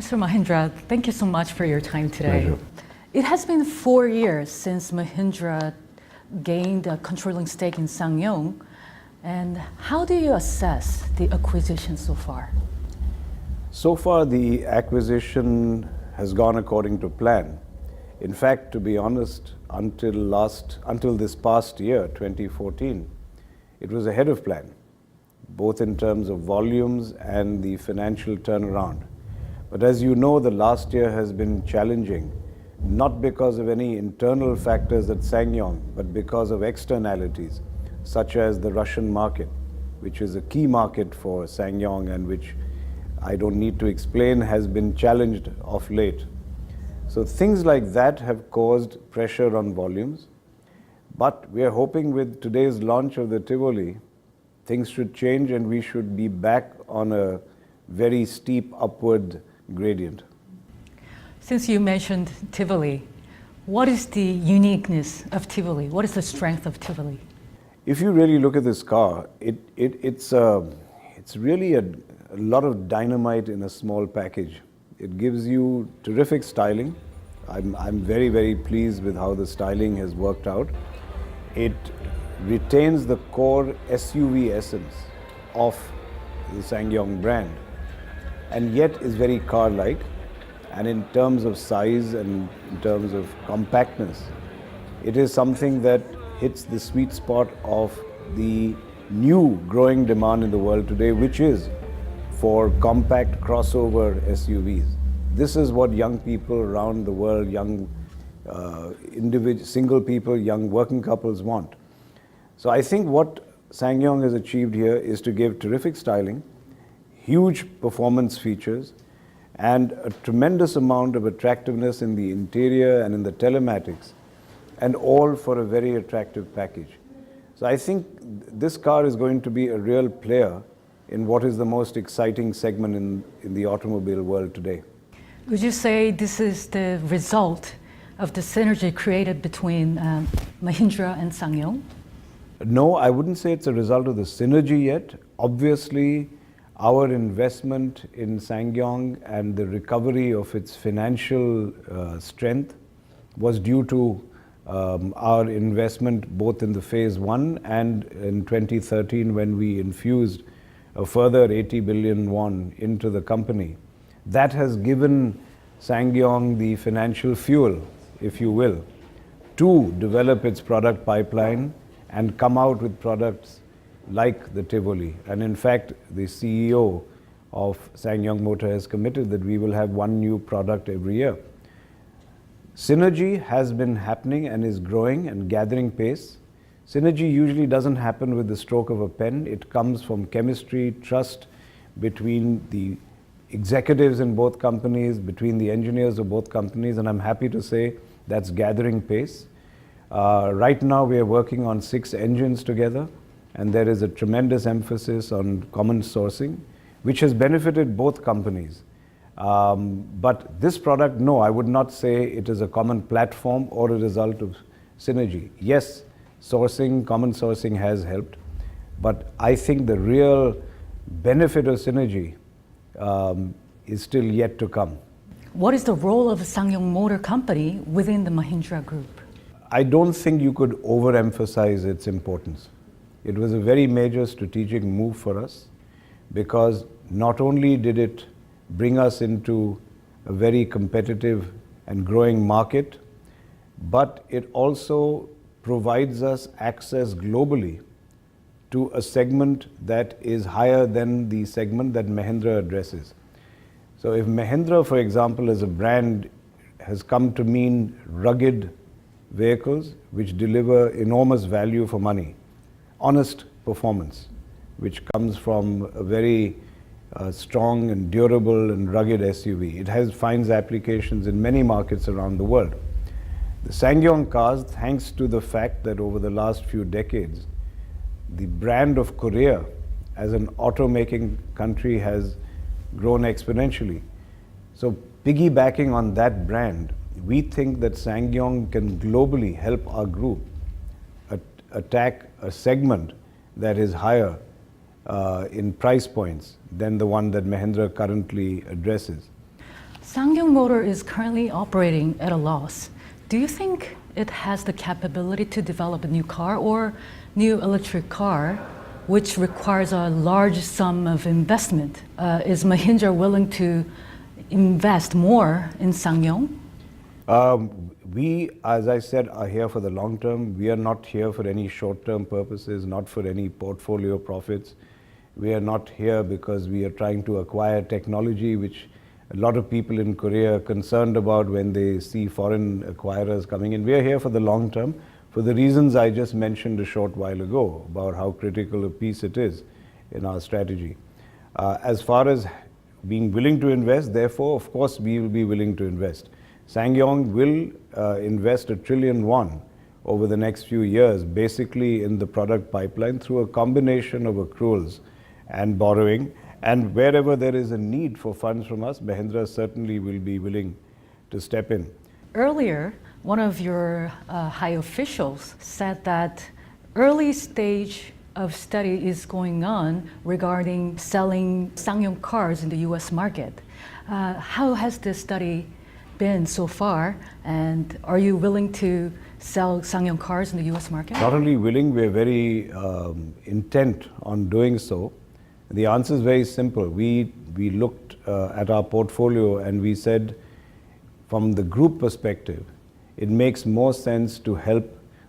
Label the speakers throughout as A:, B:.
A: Mr. Mahindra, thank you so much for your time today.
B: Pleasure.
A: It has been 4 years since Mahindra gained a controlling stake in SsangYong. And how do you assess the acquisition so far?
B: So far, the acquisition has gone according to plan. In fact, to be honest, until this past year, 2014, it was ahead of plan, both in terms of volumes and the financial turnaround. But as you know, the last year has been challenging, not because of any internal factors at SsangYong, but because of externalities, such as the Russian market, which is a key market for SsangYong and which I don't need to explain has been challenged of late. So things like that have caused pressure on volumes. But we are hoping with today's launch of the Tivoli, things should change and we should be back on a very steep upward gradient.
A: Since you mentioned Tivoli, what is the uniqueness of Tivoli? What is the strength of Tivoli?
B: If you really look at this car, it's really a lot of dynamite in a small package. It gives you terrific styling. I'm very, very pleased with how the styling has worked out. It retains the core SUV essence of the SsangYong brand and yet is very car-like. And in terms of size and in terms of compactness, it is something that hits the sweet spot of the new growing demand in the world today, which is for compact crossover SUVs. This is what young people around the world, young single people, young working couples want. So I think what SsangYong has achieved here is to give terrific styling, huge performance features, and a tremendous amount of attractiveness in the interior and in the telematics, and all for a very attractive package. So I think this car is going to be a real player in what is the most exciting segment in the automobile world today.
A: Would you say this is the result of the synergy created between Mahindra and SsangYong?
B: No, I wouldn't say it's a result of the synergy yet. Obviously, our investment in SsangYong and the recovery of its financial strength was due to our investment both in the phase one and in 2013 when we infused a further 80 billion won into the company. That has given SsangYong the financial fuel, if you will, to develop its product pipeline and come out with products like the Tivoli. And in fact, the CEO of SsangYong Motor has committed that we will have one new product every year. Synergy has been happening and is growing and gathering pace. Synergy usually doesn't happen with the stroke of a pen. It comes from chemistry, trust between the executives in both companies, between the engineers of both companies, and I'm happy to say that's gathering pace. Right now we are working on 6 engines together, and there is a tremendous emphasis on common sourcing, which has benefited both companies. But this product, no, I would not say it is a common platform or a result of synergy. Yes, common sourcing has helped, but I think the real benefit of synergy is still yet to come.
A: What is the role of the SsangYong Motor Company within the Mahindra Group?
B: I don't think you could overemphasize its importance. It was a very major strategic move for us because not only did it bring us into a very competitive and growing market, but it also provides us access globally to a segment that is higher than the segment that Mahindra addresses. So if Mahindra, for example, as a brand has come to mean rugged vehicles which deliver enormous value for money, honest performance, which comes from a very strong and durable and rugged SUV. It finds applications in many markets around the world. The SsangYong cars, thanks to the fact that over the last few decades, the brand of Korea as an automaking country has grown exponentially. So piggybacking on that brand, we think that SsangYong can globally help our group attack a segment that is higher in price points than the one that Mahindra currently addresses.
A: Sangyong Motor is currently operating at a loss. Do you think it has the capability to develop a new car or new electric car, which requires a large sum of investment? Is Mahindra willing to invest more in Sangyong?
B: We, as I said, are here for the long term. We are not here for any short-term purposes, not for any portfolio profits. We are not here because we are trying to acquire technology, which a lot of people in Korea are concerned about when they see foreign acquirers coming in. We are here for the long term, for the reasons I just mentioned a short while ago about how critical a piece it is in our strategy. As far as being willing to invest, therefore, of course, we will be willing to invest. Sangyong will invest 1 trillion won over the next few years, basically in the product pipeline through a combination of accruals and borrowing. And wherever there is a need for funds from us, Mahindra certainly will be willing to step in.
A: Earlier, one of your high officials said that early stage of study is going on regarding selling Sangyong cars in the US market. How has this study been so far, and are you willing to sell Sangyong cars in the US market?
B: Not only willing, we're very intent on doing so. The answer is very simple. We looked at our portfolio and we said, from the group perspective, it makes more sense to help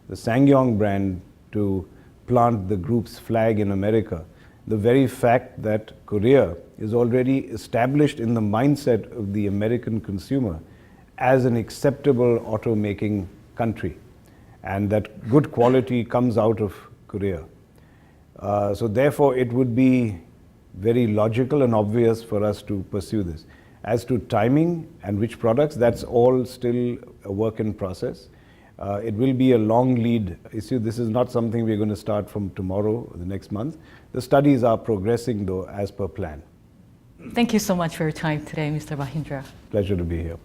B: the Sangyong brand to plant the group's flag in America. The very fact that Korea is already established in the mindset of the American consumer as an acceptable automaking country, and that good quality comes out of Korea. So therefore, it would be very logical and obvious for us to pursue this. As to timing and which products, that's all still a work in process. It will be a long lead issue. This is not something we're going to start from tomorrow or the next month. The studies are progressing though as per plan.
A: Thank you so much for your time today, Mr. Mahindra.
B: Pleasure to be here.